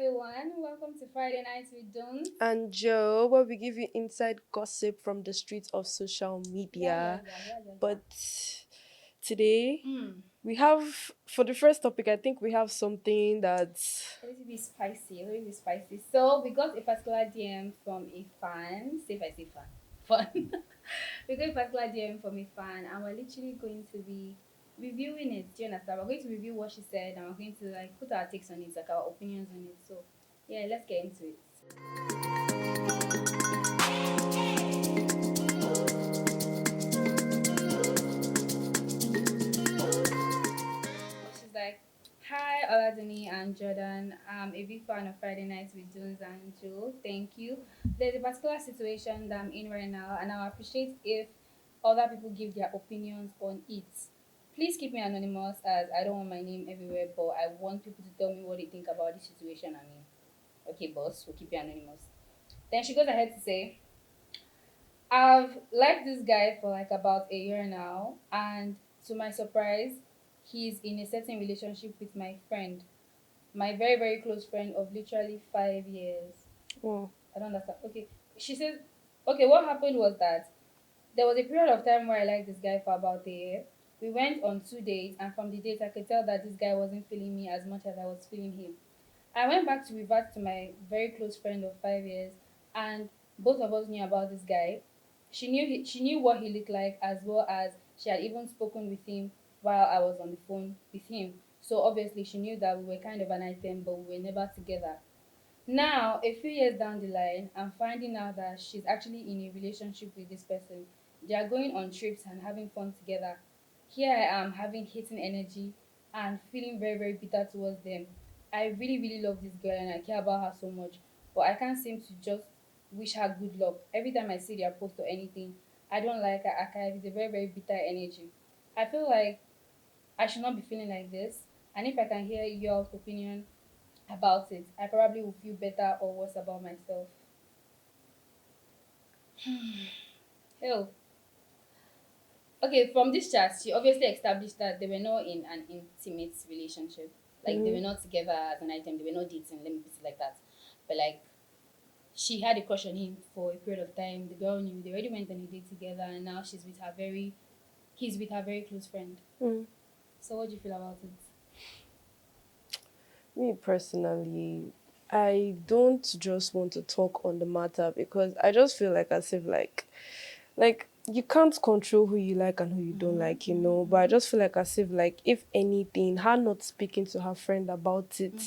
everyone. Welcome to Friday Nights with Jones. And Joe, where we give you inside gossip from the streets of social media. Yeah. But today Mm, we have, for the first topic, I think we have something that's. a little bit spicy, a little bit spicy. So we got a particular DM from a fan. Say if I say fan. We got a particular DM from a fan, and we're literally going to be reviewing it. Do you understand? We're going to review what she said, and we're going to like put our takes on it, like our opinions on it. So yeah, let's get into it. She's like, "Hi, Oladuni and Jordan. I'm a big fan of Friday Nights with Jones and Joe. Thank you. There's a particular situation that I'm in right now, and I appreciate if other people give their opinions on it. Please keep me anonymous as I don't want my name everywhere, but I want people to tell me what they think about the situation I'm in. Okay, boss, we'll keep you anonymous." Then she goes ahead to say, I've liked this guy for like about a year now, and to my surprise, he's in a certain relationship with my friend, my very, very close friend of literally 5 years. Oh, I don't understand. Okay. She says, okay, what happened was that there was a period of time where I liked this guy for about a year. We went on 2 dates, and from the dates, I could tell that this guy wasn't feeling me as much as I was feeling him. I went back to revert to my very close friend of 5 years, and both of us knew about this guy. She knew what he looked like, as well as she had even spoken with him while I was on the phone with him. So obviously she knew that we were kind of an item, but we were never together. Now, a few years down the line, I'm finding out that she's actually in a relationship with this person. They are going on trips and having fun together. Here I am having hating energy and feeling very, very bitter towards them. I really, really love this girl and I care about her so much, but I can't seem to just wish her good luck. Every time I see their post or anything, I don't like her archive. It's a very, very bitter energy. I feel like I should not be feeling like this. And if I can hear your opinion about it, I probably will feel better or worse about myself. Hell. Okay, from this chat, she obviously established that they were not in an intimate relationship. Like they mm-hmm. were not together as an item, they were not dating, let me put it like that. But like she had a crush on him for a period of time. The girl knew they already went on a date together and now he's with her very close friend. Mm. So what do you feel about it? Me personally, I don't just want to talk on the matter because I just feel like as if like you can't control who you like and who you don't like, but I just feel like as if like if anything, her not speaking to her friend about it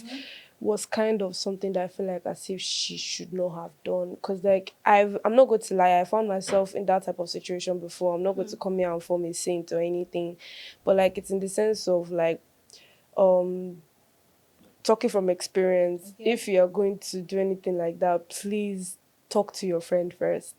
was kind of something that I feel like as if she should not have done. Because like I'm not going to lie, I found myself in that type of situation before. I'm not going to come here and form a saint or anything. But like it's in the sense of like um talking from experience, Okay. if you're going to do anything like that, please talk to your friend first.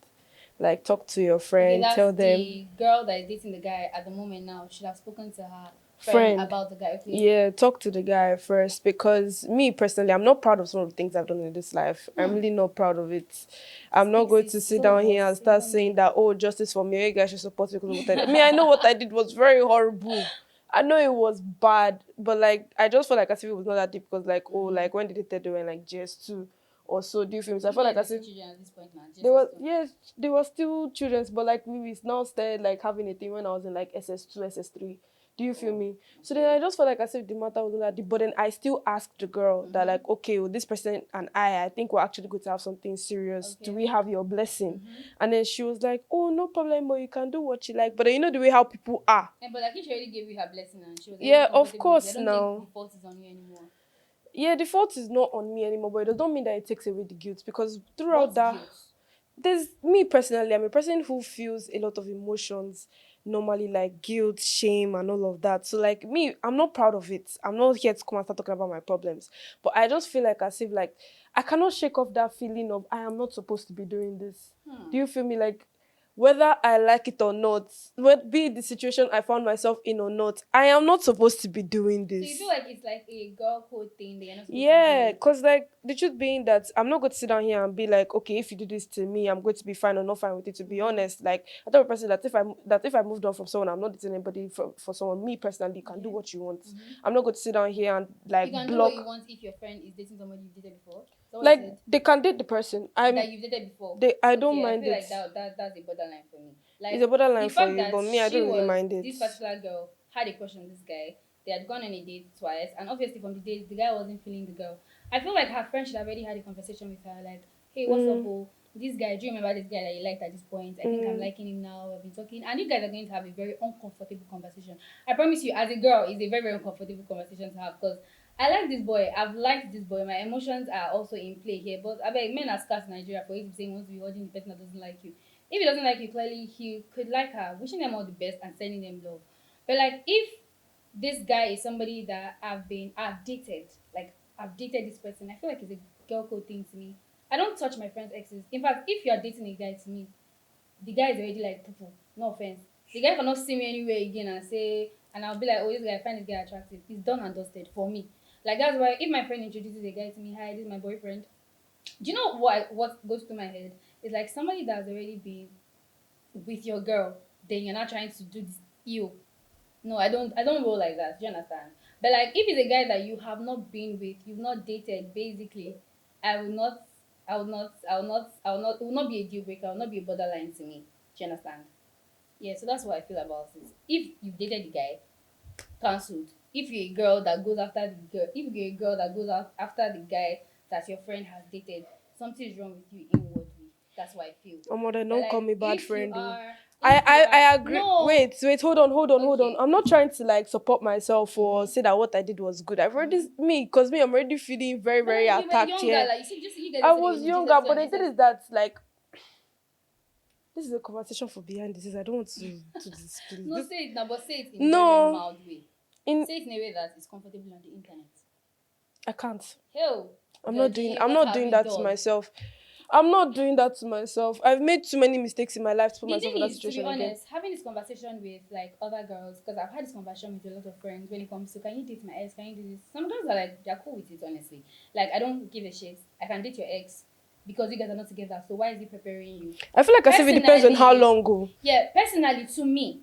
Like talk to your Okay, friend, that's tell them, the girl that is dating the guy at the moment now. Should have spoken to her friend friend, about the guy. Okay. yeah, talk to the guy first. Because me personally, I'm not proud of some of the things I've done in this life. I'm really not proud of it. I'm not Speaks going it. to sit Some of down here and us, start even saying me. that, oh, justice for me, you guys should support me because of what I did. I know what I did was very horrible. I know it was bad, but like I just felt like as if it was not that deep because like, oh, like when did they were in like GS2 or so, do you feel me? So I You felt like guys are as still if children at this point now. they Jesus were, too. yes, they were still children, but like we now started like having a thing when I was in like SS2, SS3. Do you feel me? So then I just felt like I said the matter wasn't that deep. But then I still asked the girl that like, okay, well, this person and I think we're actually going to have something serious. Do Okay. we have your blessing? And then she was like, oh, no problem, but you can do what you like. But then you know the way how people are. And but like if she already gave you her blessing and she was already Yeah, of comfortable with it, I course don't think the now. fault is on you anymore. Yeah, the fault is not on me anymore, but it doesn't mean that it takes away the guilt because throughout What's that, guilt? there's me personally, I'm a person who feels a lot of emotions normally, like guilt, shame, and all of that. So like me, I'm not proud of it. I'm not here to come and start talking about my problems, but I just feel like as if like I cannot shake off that feeling of I am not supposed to be doing this. Do you feel me? Like whether I like it or not, be it the situation I found myself in or not, I am not supposed to be doing So you feel this. like it's like a girl code thing that you're not supposed to be Yeah, doing. cause like the truth being that I'm not going to sit down here and be like, okay, if you do this to me, I'm going to be fine or not fine with it. To be honest, like I tell a person that if I moved on from someone, I'm not dating anybody for someone. Me personally, you can do Yeah. what you want. Mm-hmm. I'm not going to sit down here and You like can do what you block. want if your friend is dating somebody you've dated before. So what you Like said they can date the person. that you've dated before. I don't Okay, I mind feel it. like that's a borderline for me. It's a Like the borderline for fact you, that but me, I don't really mind it. this particular girl had a crush on this guy. They had gone on a date twice, and obviously from the date, the guy wasn't feeling the girl. I feel like her friend should have already had a conversation with her, like, "Hey, what's up, Mm, oh? This guy, do you remember this guy that you liked at this point? I think I'm mm. liking him now. I've been talking, and you guys are going to have a very uncomfortable conversation. I promise you, as a girl, it's a very very uncomfortable conversation to have because I like this boy. I've liked this boy. My emotions are also in play here. But I beg, men are scarce in Nigeria for you to say he wants to be holding the person that doesn't like you. If he doesn't like you, clearly he could like her, wishing them all the best and sending them love. But like if this guy is somebody that I've dated, like I've dated this person, I feel like it's a girl code thing to me. I don't touch my friends' exes. In fact, if you are dating a guy to me, the guy is already like poo. No offense. The guy cannot see me anywhere again and say, and I'll be like, oh, this guy, I find this guy attractive. It's done and dusted for me. Like that's why if my friend introduces a guy to me, hi, this is my boyfriend. Do you know what goes through my head? It's like somebody that's already been with your girl, then you're not trying to do this you. No, I don't roll like that. Do you understand? But like if it's a guy that you have not been with, you've not dated, basically, I will not it will not be a deal breaker, it will not be a borderline to me. Do you understand? Yeah, so that's what I feel about it. If you've dated the guy, cancelled. If you're a girl that goes after the girl, if you're a girl that goes out after the guy that your friend has dated, something is wrong with you inwardly. That's what I feel. Mother, But don't call like me bad friend, though. if you are I agree. no, Wait, hold on. okay. I'm not trying to like support myself or Mm-hmm. say that what I did was good. I've already Mm-hmm. me, cause me, I'm already feeling very, But very like you were attacked younger, here. like you see, just you guys I just said it was was younger, Jesus too, but and the thing Jesus. is that like this is a conversation for behind this. I don't want to display No, this. say it now, but say it in a very very No, mild way. in Say it in a way that is comfortable on the internet. I can't. Hell, Georgie, I'm what not have doing we that to done? myself. I'm not doing that to myself. I've made too many mistakes in my life to put The myself thing in that is, to be situation again. honest, having this conversation with like other girls, because I've had this conversation with a lot of friends when it comes to can you date my ex, can you do this? Some girls are like they're cool with it, honestly. Like I don't give a shit. I can date your ex because you guys are not together. So why is he preparing you? I feel like as if it depends on how Personally, long go. yeah, personally to me,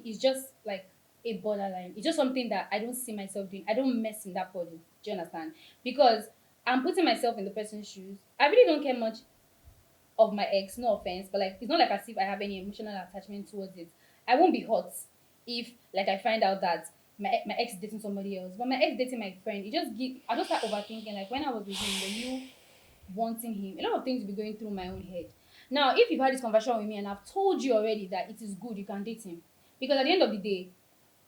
it's just like a borderline. It's just something that I don't see myself doing. I don't mess in that body. Do you understand? Because I'm putting myself in the person's shoes. I really don't care much of my ex, no offense, but like it's not like as if I have any emotional attachment towards it. I won't be hurt if like I find out that my ex is dating somebody else. But my ex dating my friend, I just start overthinking like when I was with him, were you wanting him? A lot of things will be going through my own head. Now, if you've had this conversation with me and I've told you already that it is good, you can date him. Because at the end of the day,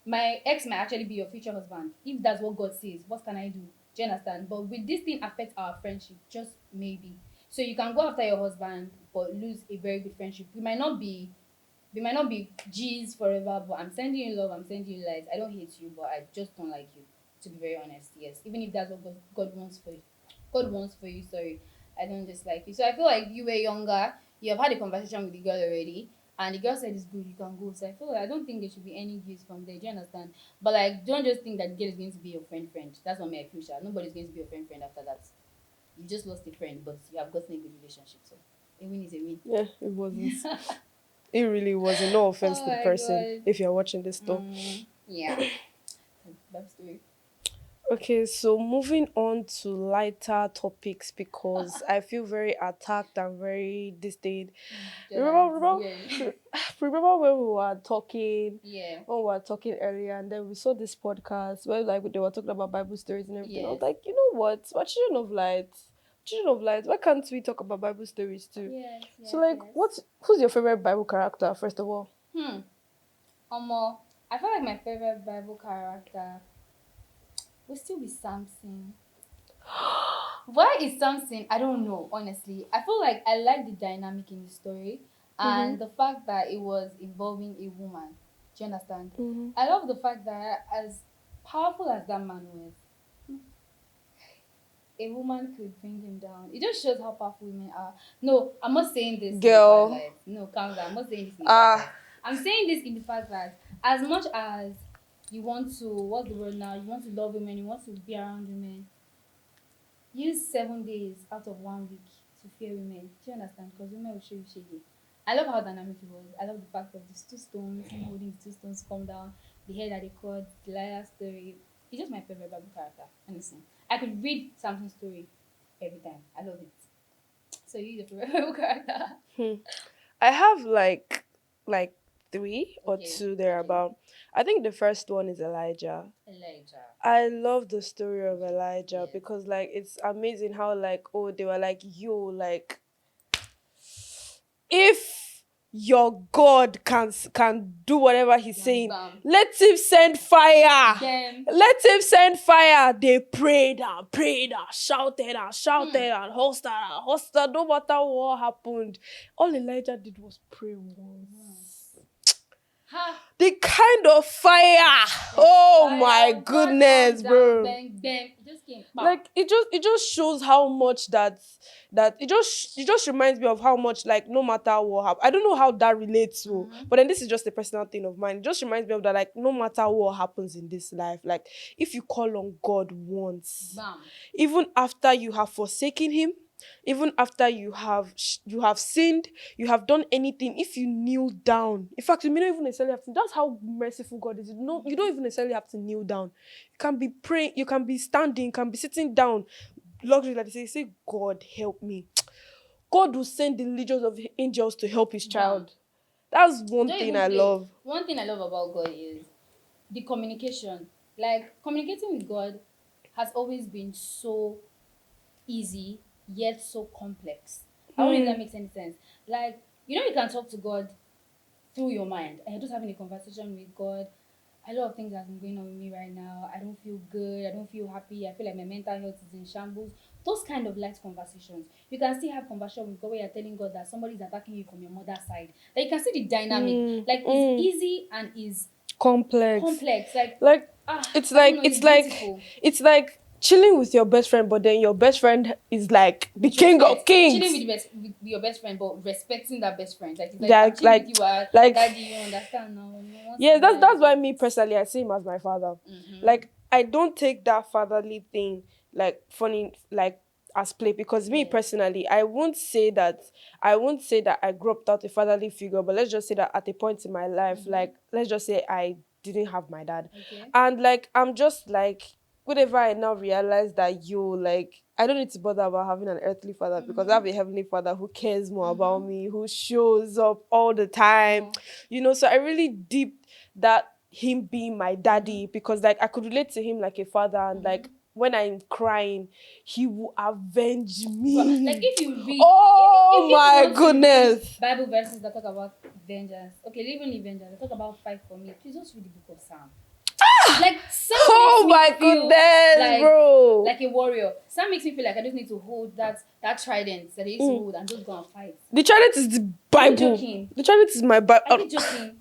my ex might actually be your future husband. If that's what God says, what can I do? Do you understand? But will this thing affect our friendship? Just maybe. So you can go after your husband but lose a very good friendship. We might not be G's forever, but I'm sending you love, I'm sending you light. I don't hate you, but I just don't like you. To be very honest, yes. Even if that's what God wants for you. God wants for you, sorry. I don't just like you. So I feel like you were younger, you have had a conversation with the girl already, and the girl said it's good, you can go. So I feel like I don't think there should be any views from there. Do you understand? But like don't just think that girl is going to be your friend. That's not my future. Nobody's going to be your friend after that. You just lost a friend, but you have gotten a good relationship. So a win is a win. Yeah, it wasn't. It really wasn't. No offense Oh to the my person god. if you're watching this though. Yeah. That's story. Okay, so moving on to lighter topics because I feel very attacked and very disdain. Jonah, Remember, it is remember, well. remember when we were talking, Yeah. earlier, and then we saw this podcast where like they were talking about Bible stories and everything. I was Yes. like, you know what? We're children of light. Why can't we talk about Bible stories too? Yes. So Yes. like, Yes. who's your favorite Bible character first of all? Hmm. I feel like my favorite Bible character will still be Samson. Why is Samson? I don't know, honestly. I feel like I like the dynamic in the story Mm-hmm. and the fact that it was involving a woman. Do you understand? Mm-hmm. I love the fact that as powerful as that man was, a woman could bring him down. It just shows how powerful women are. No, I'm not saying this in a bad Girl, light. No, calm down. I'm not saying this in a bad light. ah, I'm saying this in the fact that as much as you want to, what's the word now? You want to love women, you want to be around women. Use 7 days out of 1 week to fear women. Do you understand? Because women will show you shady. I love how dynamic it was. I love the fact of these two stones, him holding the two stones come down, the hair that they cut, the liar story. He's just my favorite Bible character, honestly. I could read Samson's story every time. I love it. So you your favorite Bible character. Hmm. I have like three or Okay, two okay. thereabout. I think the first one is Elijah. Elijah. I love the story of Yes, Elijah yes. because like it's amazing how like oh they were like yo like if your God can do whatever he's Bam, saying, bam. let him send fire. Then, Let him send fire. They prayed and shouted and shouted hmm, and hosted. No matter what happened, all Elijah did was pray hmm. once. Ha! The kind of fire. The Oh fire my of God come goodness, down, bro. bang, bang. It just came, bam. Like it just shows how much that it just reminds me of how much like no matter what happens. I don't know how that relates to, Mm-hmm. but then this is just a personal thing of mine. It just reminds me of that like no matter what happens in this life, like if you call on God once, Bam. even after you have forsaken him, even after you have sinned, you have done anything, if you kneel down, in fact you may not even necessarily have to, that's how merciful God is. You don't even necessarily have to kneel down. You can be praying, you can be standing, you can be sitting down, luxury, like they say God help me. God will send the legions of angels to help his Bam. child. That's one Don't thing even I play. love. One thing I love about God is the communication. Like communicating with God has always been so easy yet so complex. I don't know if that Hmm. makes any sense. Like, you can talk to God through your mind and you're just having a conversation with God. A lot of things have been going on with me right now. I don't feel good. I don't feel happy. I feel like my mental health is in shambles. Those kind of light conversations. You can still have conversation with God where you're telling God that somebody is attacking you from your mother's side. Like you can see the dynamic. Hmm. Like it's Hmm. easy and is Complex. complex. Like Like it's I don't like know, it's it's like beautiful. it's like chilling with your best friend, but then your best friend is like the With king of respect, chilling kings. with your best friend, but respecting that best friend. Like it's like Yeah, I'm chilling with you, like daddy. You understand now? Once yeah, in a while, that's why but me personally I see him as my father. mm-hmm. Like I don't take that fatherly thing like funny like as play, because me Yes. personally I won't say that I grew up without a fatherly figure, but let's just say that at a point in my life, Mm-hmm. like let's just say I didn't have my dad. Okay. And like I'm just like whenever I now realize that like I don't need to bother about having an earthly father because I Mm-hmm. have a heavenly father who cares more about Mm-hmm. me, who shows up all the time. More. So I really deep that him being my Mm-hmm. daddy, because like I could relate to him like a father, and Mm-hmm. like when I'm crying, he will avenge But like me. if you read, Oh if you my want to read goodness. Bible verses that talk about vengeance, okay, even leave vengeance, that talk about fight for me. Please just read the book of Psalm. Like Sam makes Oh me my feel goodness, bro. like a warrior. Sam makes me feel like I just need to hold that trident that I used to Mm. hold and just go and fight. The Trinity is the Are you Bible. joking? The Trinity is my Are Bible. you joking?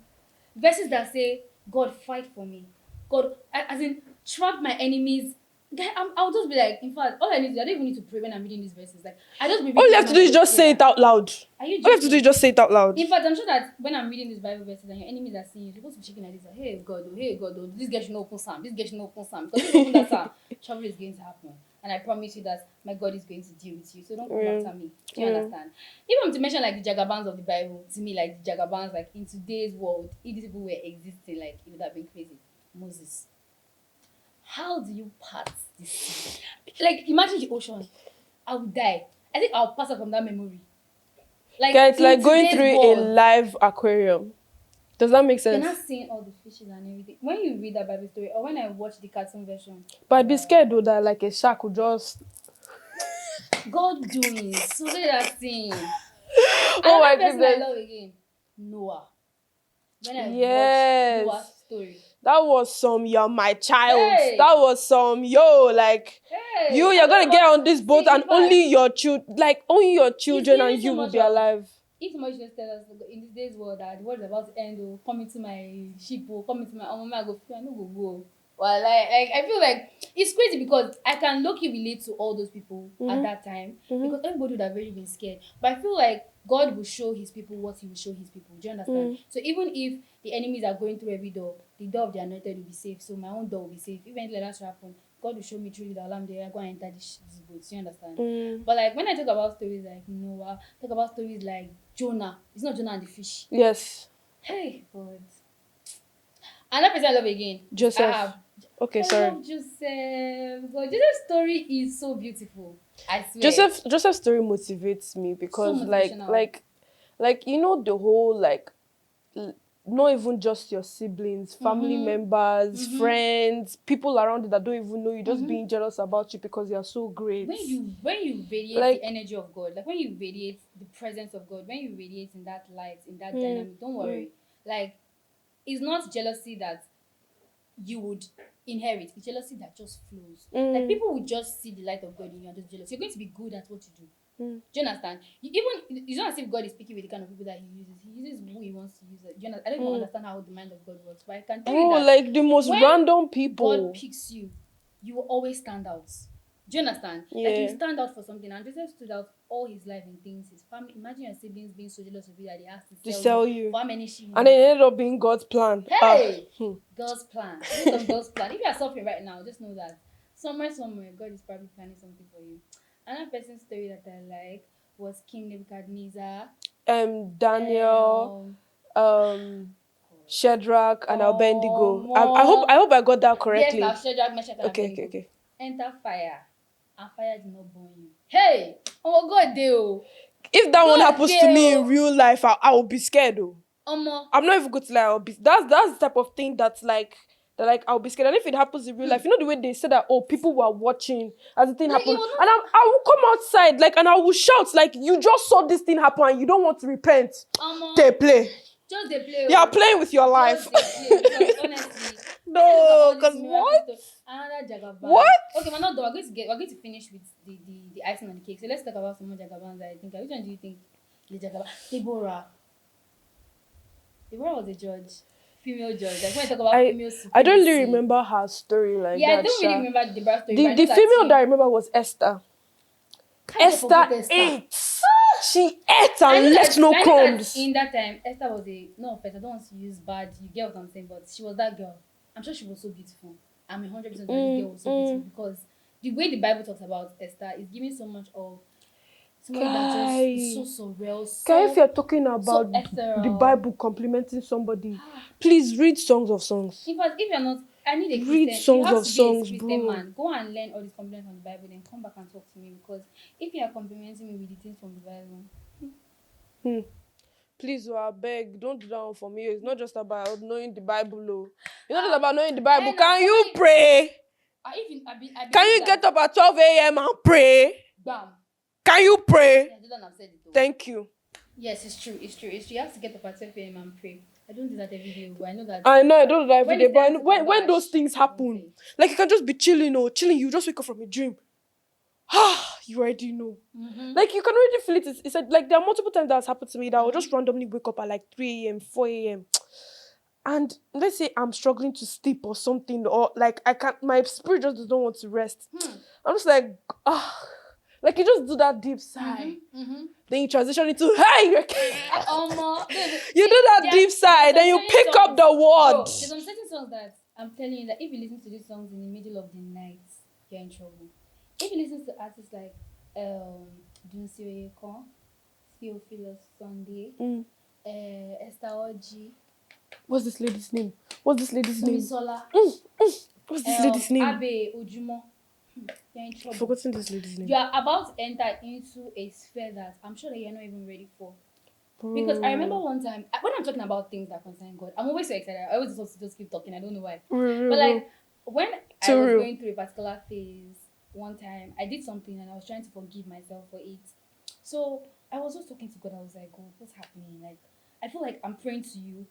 Verses that say, God fight for me. God, as in, trap my enemies. Guy, I'll just be like, in fact, all I need to, I don't even need to pray when I'm reading these verses. Like, I just be All you reading have them to and do I is just just pray say it that. out loud. Are you All you have to do is joking? just say it out loud. In fact, I'm sure that when I'm reading these Bible verses and your enemies are seeing you, you're supposed to be shaking like this, like, hey God, oh, this guy should not open Psalm. This guy should not open Psalm. Because if you open that Psalm, trouble is going to happen. And I promise you that my God is going to deal with you. So don't come Yeah. after me. Do you Yeah. understand? Even to mention like the Jagabans of the Bible, to me, like the Jagabans, like in today's world, if these people were existing, like it would have been crazy. Moses. How do you part the sea? Like imagine the ocean. I would die. I think I'll pass out from that memory. Like Yeah, it's in like going today's through a world, live aquarium. Does that make you're sense? not seeing all the fishes and everything. When you read that Bible story, or when I watch the cartoon version, But I'd be wow, scared though that like a shark would just. God doing so look at that thing. Oh my Another person I goodness. love again, Noah. When I watch Noah's Yes. story, That was some you're my child. That hey, was some yo, like hey, you're I'm gonna not get about on this boat see. and In fact, only your it's children giving and so you will much be of alive. if somebody just tell us in this day's world that the world is about to end or come into my ship or come into my mama I go feel I no go go. Well, like I feel like it's crazy because I can low-key relate to all those people at Mm-hmm. that time Mm-hmm. because everybody would have really been scared. But I feel like God will show his people what he will show his people. Do you understand? Mm. So even if the enemies are going through every door, the door of the anointed will be safe. So my own door will be safe. If anything like that should happen, God will show me through the alarm there, I go and enter this boat. You understand? Mm. But like when I talk about stories like Noah, talk about stories like Jonah. It's not Jonah and the fish. Yes. Hey God. Another person I love again is Joseph. Ahab. Okay, I sorry. love Joseph. God, Joseph's story is so beautiful. I swear. Joseph's story motivates me So because motivational. you know the whole l- not even just your siblings, family Mm-hmm. members, Mm-hmm. friends, people around you that don't even know you, just Mm-hmm. being jealous about you because you're so great. When you radiate the Like, energy of God, like when you radiate the presence of God, when you radiate in that light, in that mm, dynamic, don't mm, worry. Like it's not jealousy that you would inherit. It's jealousy that just flows. Like mm, people would just see the light of God in you and just jealous. You're going to be good at what you do. mm, Do you understand? Even it's not as if God is speaking with the kind of people that He uses. He uses who He wants to use. It. Do you I don't even mm. understand how the mind of God works, but I can tell you Bro, that like the most when random God people. picks you, you will always stand out. Do you understand? Like you Yeah. stand out for something, and Joseph stood out all his life in things. His family. Imagine your siblings being so jealous of you that they asked to To sell you sell you. for how many And then shillings? it ended up being God's plan. Hey, Hmm. God's plan. Based on God's plan. If you are suffering right now, just know that somewhere, God is probably planning something for you. Another person's story that I like was King Nebuchadnezzar. Daniel, Um, um, Shadrach, and Abednego. I more. hope I got that Yes, now correctly. Shadrach, Meshach, and Okay, okay, Abednego. okay. Enter fire, and fire did not burn you. Hey, oh God, deal. If that one God happens to me in deal. real life, I will be scared though. Omo. I'm not even going to lie. I'll be that's the type of thing that's like that like I'll be scared. And if it happens in real life, you know the way they say that people were watching as the thing Like happened, it was and I will come outside like and I will shout like you just saw this thing happen and you don't want to repent. not Omo. They play. Just they play. You are Oh. playing with your life. Just they play because honestly, when I look at No, all these cause miracle what? stories, another What? Jagaban. Okay, we're not done. We're going to finish with the icing on the cake. So let's talk about some more Jagabans that I think. Which one do you think the Jagaban? Deborah. Deborah was a judge, female judge. Like when I talk about I female I don't really supremacy. remember her story like Yeah, I that, don't really Sha. remember the Deborah story, but The I know the that female that I she. remember was Esther. How you Esther forget Esther? ate. She ate and left no I know that crumbs. in that time Esther was a no offense. I don't want to use bad. You get what I'm saying, but she was that girl. I'm sure she was so beautiful. I'm 100% sure this Mm, girl was so beautiful mm. because the way the Bible talks about Esther is giving so much of somebody that just is so Guy, surreal, guy, if so you're talking so about the ethereal. Bible complimenting somebody, please read Songs of Songs. In fact, if you're not, I need a Read Christian. You Songs have of to be a Songs, Christian bro. man. Go and learn all these compliments from the Bible, then come back and talk to me because if you are complimenting me with the things from the Bible, Hmm. Please, oh, I beg, don't do that one for me. It's not just about knowing the Bible, oh. It's not just about knowing the Bible. and now Can so you many. pray? I Can believe you that get up at 12 a.m. and pray? bam. Can you pray? Yeah, Jordan have said it though. Thank you. Yes, it's true. It's true. It's true. You have to get up at 12 a.m. and pray. I don't do that every day, but I know that I know I don't do that every when day, it's but time to when those kabash, things I don't happen, play. like you can just be chilling or chilling, you just wake up from a dream. Ah, you already know. Mm-hmm. Like you can already feel it. It's like there are multiple times that has happened to me that I'll Mm-hmm. just randomly wake up at like 3 a.m., 4 a.m. And let's say I'm struggling to sleep or something, or like I can't my spirit just doesn't want to rest. Hmm. I'm just like, ah, like you just do that deep sigh. Mm-hmm. Mm-hmm. Then you transition into hey, you See, do that there, deep there are sigh, some then you certain pick up songs, the bro. There's words. some certain songs that I'm telling you that if you listen to these songs in the middle of the night, you're in trouble. If you listen to artists like Dunsi Oyeko, Theophilus Sunday, Mm. Esther Oji, What's this lady's name? What's this lady's name? Sumisola, What's this lady's name? Abe Ojumo, you're in I've trouble. forgotten this lady's name. You are about to enter into a sphere that I'm sure that you're not even ready for. Because I remember Bro. one time when I'm talking about things that concern God, I'm always so excited. I always just keep talking. I don't know why. But Real. like when I Too was real. going through a particular phase, one time I did something and I was trying to forgive myself for it. So I was just talking to God. I was like, God, what's happening? Like I feel like I'm praying to you,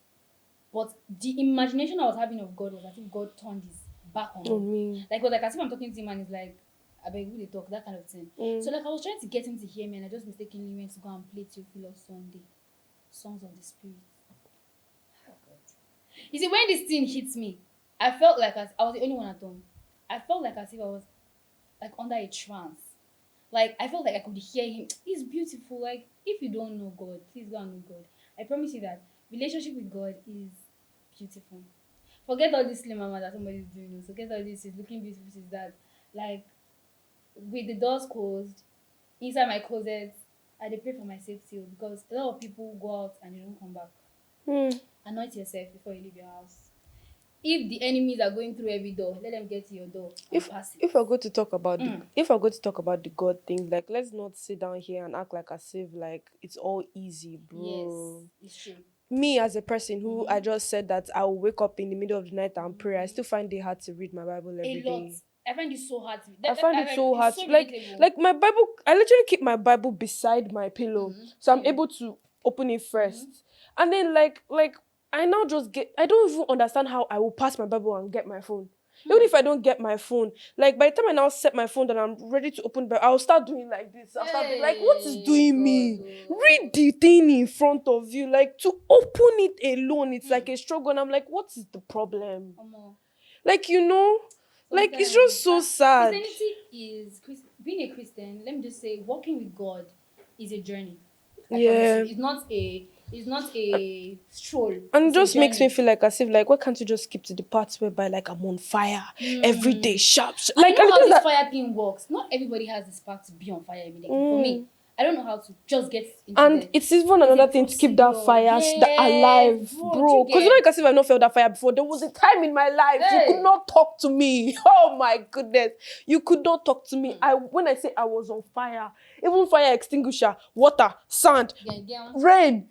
but the imagination I was having of God was as if God turned his back on Oh me. me. Like it was like as if I'm talking to him and it's like I beg who they talk, that kind of thing. Mm. So like I was trying to get him to hear me and I just mistakenly went to go and play Theophilus Sunday. Songs of the Spirit. Oh God. You see, when this thing hits me, I felt like I was the only one at home. I felt like as if I was like under a trance. Like I felt like I could hear him. He's beautiful. Like if you don't know God, please go and know God. I promise you that relationship with God is beautiful. Forget all this slim mama that somebody's doing. Forget all this is looking beautiful, is that. Like, with the doors closed, inside my closet, I dey pray for my safety because a lot of people go out and they don't come back. Hmm. Anoint yourself before you leave your house. If the enemies are going through every door, let them get to your door and if pass it. if we're going to talk about the Mm. if we're going to talk about the God thing, like let's not sit down here and act like as if like it's all easy, Yes, bro. it's true. Me as a person who I Mm-hmm. just said that I will wake up in the middle of the night and pray, I Mm-hmm. still find it hard to read my Bible every A lot. day. I find it so hard to I find it so it's hard so to, like relatable. like my Bible. I literally keep my Bible beside my pillow, Mm-hmm. so I'm Same. able to open it Mm-hmm. first, and then like I now just get. I don't even understand how I will pass my Bible and get my phone. Even Hmm. if I don't get my phone, like by the time I now set my phone and I'm ready to open, but I'll start doing like this. I'll start doing like, what is Hey doing God. me? Oh. Read the thing in front of you. Like to open it alone, it's Hmm. like a struggle. And I'm like, what is the problem? Omo. Like like it's Sometimes just so sad. Christianity is being a Christian. Let me just say, walking with God is a journey. I promise you, Yeah. it's not a stroll. And it It's a just makes me journey. feel like as if like why can't you just skip to the parts whereby like I'm on fire every day, Hmm. sharp, And you like know and the how things this that fire thing works. Not everybody has the spark to be on fire immediately. For me, mm. I don't know how to just get into And there. it's even It's a another thing to keep that procedure. fire that Yes, alive, bro. Do bro. you Because you know, get? like as if I've not felt that fire before. There was a time in my life you could Hey. not talk to me. Oh my goodness, you could not talk to me. Hmm. I when I say I was on fire, even fire extinguisher, water, sand, Gang. rain.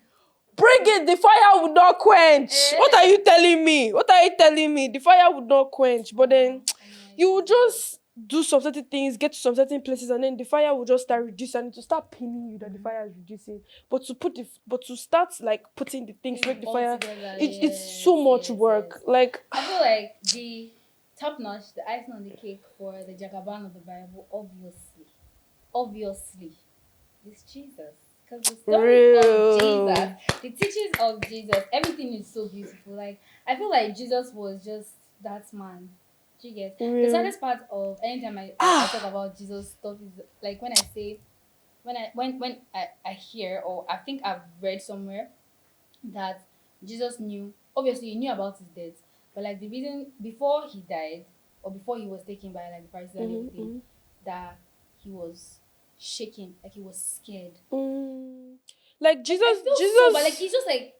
Bring it, the fire would not quench. What are Hey. you telling me? What are you telling me? The fire would not quench. But then I you will swear. just do some certain things, get to some certain places, and then the fire will just start reducing and it will start pinning you that the fire is reducing. But to start like putting the things, Things make the all fire, together. it's Yes, so much yes. work. Like I feel like the top notch, the icing on the cake for the Jagaban of the Bible, obviously, is Jesus. Because the stories of Jesus, real. the teachings of Jesus, everything is so beautiful. Like, I feel like Jesus was just that man. Do you get? The Real. saddest part of anytime I talk Ah. about Jesus stuff is like when I say, when I hear, or I think I've read somewhere that Jesus knew, obviously he knew about his death, but like the reason before he died or before he was taken by like the Pharisees and Mm-hmm, everything, mm-hmm. that he was shaking, like he was scared. Mm. Like Like I Jesus, feel so bad. Like Jesus. he's just like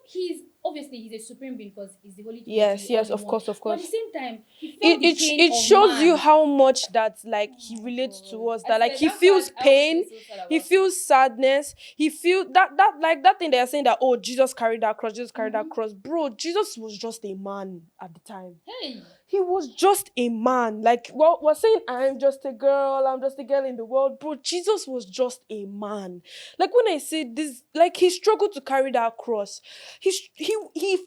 he's obviously he's a supreme being because he's the Holy Trinity, Yes, all yes, in of one. course, of But at the course. same time, he felt it, the it sh- pain it of shows you man. how much that like Oh he my relates to god. us, I that like swear he that part feels I always feel pain, so sad he about it. feels sadness, he feel that like that thing they are saying that, oh, Jesus carried that Mm-hmm. cross, bro. Jesus was just a man at the time. Hey. He was just a man. Like, well, we're saying I'm just a girl in the world. Bro, Jesus was just a man. Like when I say this, like he struggled to carry that cross. He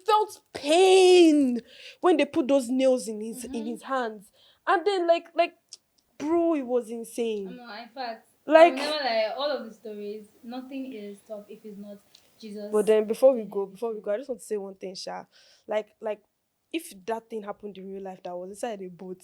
felt pain when they put those nails in Mm-hmm. his hands. And then like bro, it was insane. In fact, I will never Like lie. All of the stories, nothing is tough if it's not but Jesus then doing before we everything. go, I just want to say one thing, Sha. Like if that thing happened in real life that I was inside a boat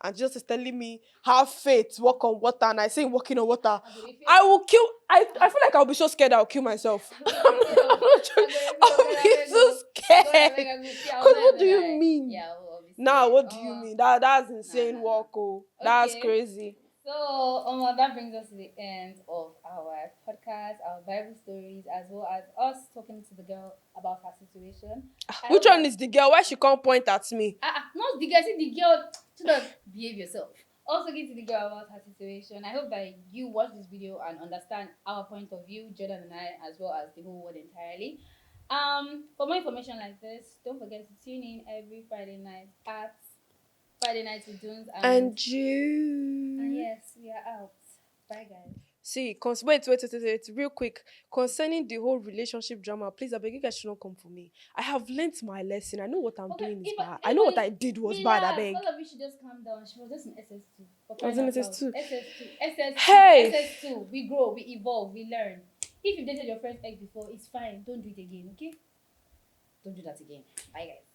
and just is telling me have faith, walk on water, and I say walking on water, I go dey fear. I will kill. I feel like I'll be so scared I'll kill myself. I I'm go dey fear. I'm not I joking. go dey fear. I'll God be abeg so o. God abeg scared. I go fear. I will Cause not what do even you lie. mean? Yeah, I will be Now scared. what do you mean? That's insane Nah. walk, oh. That's Okay. crazy. So, that brings us to the end of our podcast, our Bible stories, as well as us talking to the girl about her situation. I Which hope one that is the girl? Why she can't point at me? not the girl, see the girl, to the behave yourself. Also, get to the girl about her situation. I hope that you watch this video and understand our point of view, Jordan and I, as well as the whole world entirely. For more information like this, don't forget to tune in every Friday night at Friday Nights with Dunes, and And you. yes, we are out. Bye, guys. See, wait, real quick. Concerning the whole relationship drama, please, I beg you guys should not come for me. I have learnt my lesson. I know what I'm Okay, doing is if bad. I know what anybody I did was bad, I relax, beg. all of you should just calm down. She was just in SS2 for I was crying in out this loud. too. SS2, SS2, Hey! SS2. We grow, we evolve, we learn. If you've dated your friend's ex before, it's fine. Don't do it again, okay? Don't do that again. Bye, guys.